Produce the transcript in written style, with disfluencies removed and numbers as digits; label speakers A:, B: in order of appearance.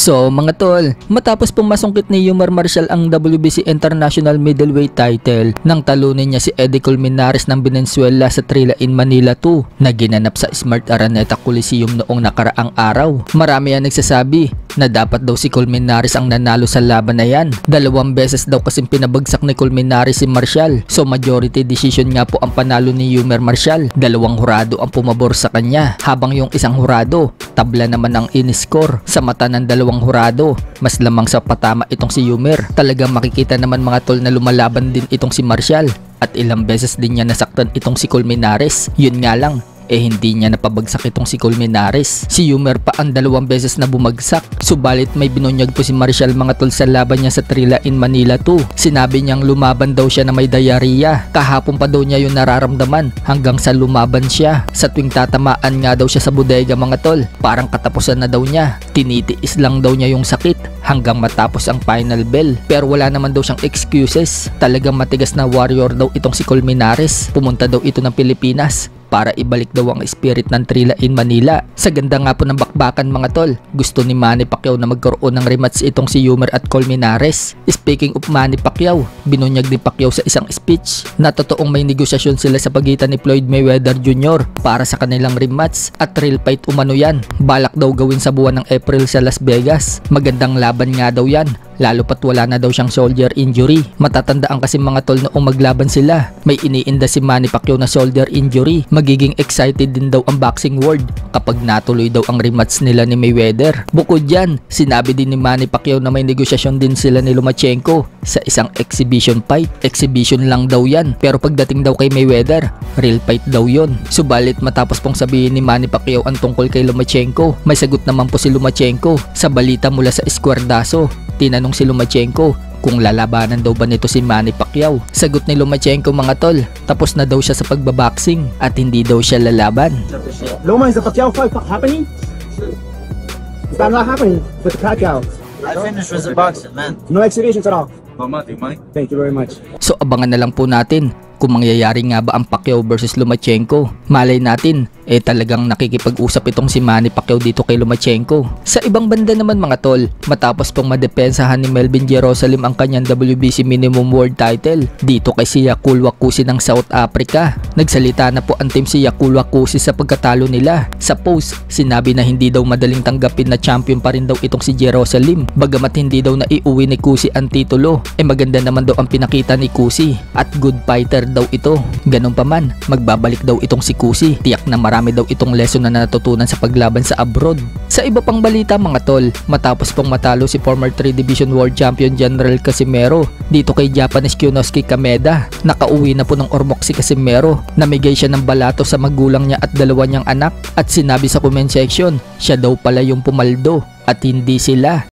A: So mga tol, matapos pong masungkit ni Yumar Marcial ang WBC International Middleweight title nang talunin niya si Eddie Colmenares ng Venezuela sa Trilla in Manila 2 na ginanap sa Smart Araneta Coliseum noong nakaraang araw. Marami ang nagsasabi na dapat daw si Colmenares ang nanalo sa laban na yan. 2 beses daw kasing pinabagsak ni Colmenares si Marcial. So majority decision nga po ang panalo ni Yumar Marcial. 2 hurado ang pumabor sa kanya, habang yung isang hurado tabla naman ang in-score. Sa mata ng 2 hurado, mas lamang sa patama itong si Yumar. Talagang makikita naman mga tol na lumalaban din itong si Marcial at ilang beses din niya nasaktan itong si Colmenares. Yun nga lang, hindi niya napabagsak itong si Colmenares. Si Yumar pa ang 2 beses na bumagsak. Subalit may binunyag po si Marcial mga tol sa laban niya sa Trilla in Manila 2. Sinabi niyang lumaban daw siya na may diarrhea. Kahapon pa daw niya yung nararamdaman hanggang sa lumaban siya. Sa tuwing tatamaan nga daw siya sa bodega mga tol, parang katapusan na daw niya. Tinitiis lang daw niya yung sakit hanggang matapos ang final bell. Pero wala naman daw siyang excuses. Talagang matigas na warrior daw itong si Colmenares. Pumunta daw ito ng Pilipinas para ibalik daw ang spirit ng Trilla in Manila. Sa ganda nga po ng bakbakan mga tol, gusto ni Manny Pacquiao na magkaroon ng rematch itong si Yumar at Colmenares. Speaking of Manny Pacquiao, binunyag ni Pacquiao sa isang speech na totoong may negosyasyon sila sa pagitan ni Floyd Mayweather Jr. para sa kanilang rematch at thrill fight umano yan. Balak daw gawin sa buwan ng April sa Las Vegas. Magandang laban nga daw yan, lalo pat wala na daw siyang shoulder injury. Matatandaan kasi mga tol noong maglaban sila, may iniinda si Manny Pacquiao na shoulder injury. Magiging excited din daw ang boxing world kapag natuloy daw ang rematch nila ni Mayweather. Bukod dyan, sinabi din ni Manny Pacquiao na may negosyasyon din sila ni Lomachenko sa isang exhibition fight. Exhibition lang daw yan, pero pagdating daw kay Mayweather, real fight daw yon. Subalit matapos pong sabihin ni Manny Pacquiao ang tungkol kay Lomachenko, may sagot naman po si Lomachenko. Sa balita mula sa Escuerdazo, tinanong si Lomachenko kung lalabanan daw ba nito si Manny Pacquiao. Sagot ni Lomachenko mga tol, tapos na daw siya sa pagbaboxing at hindi daw siya lalaban.
B: Loma, is the Pacquiao fight happening? Is that not happening with the Pacquiao?
C: I finished with the boxing, man.
B: No exhibitions at all.
C: Mike.
B: Thank you very much.
A: So abangan na lang po natin kung mangyayari nga ba ang Pacquiao versus Lomachenko. Malay natin, talagang nakikipag-usap itong si Manny Pacquiao dito kay Lomachenko. Sa ibang banda naman mga tol, matapos pong madepensahan ni Melvin Jerusalem ang kanyang WBC Minimum World Title dito kay si Yakul Wakusi ng South Africa, nagsalita na po ang team si Yakul Wakusi sa pagkatalo nila. Sa post, sinabi na hindi daw madaling tanggapin na champion pa rin daw itong si Jerusalem, bagamat hindi daw naiuwi ni Kusi ang titulo. Maganda naman daw ang pinakita ni Kusi at good fighter daw ito. Ganun pa man, magbabalik daw itong si Kusi. Tiyak na marami daw itong lesson na natutunan sa paglaban sa abroad. Sa iba pang balita mga tol, matapos pong matalo si former 3 Division World Champion General Casimero dito kay Japanese Kyonosuke Kameda, nakauwi na po ng ormok si Casimero. Namigay siya ng balato sa magulang niya at 2 niyang anak at sinabi sa comment section, siya daw pala yung pumaldo at hindi sila.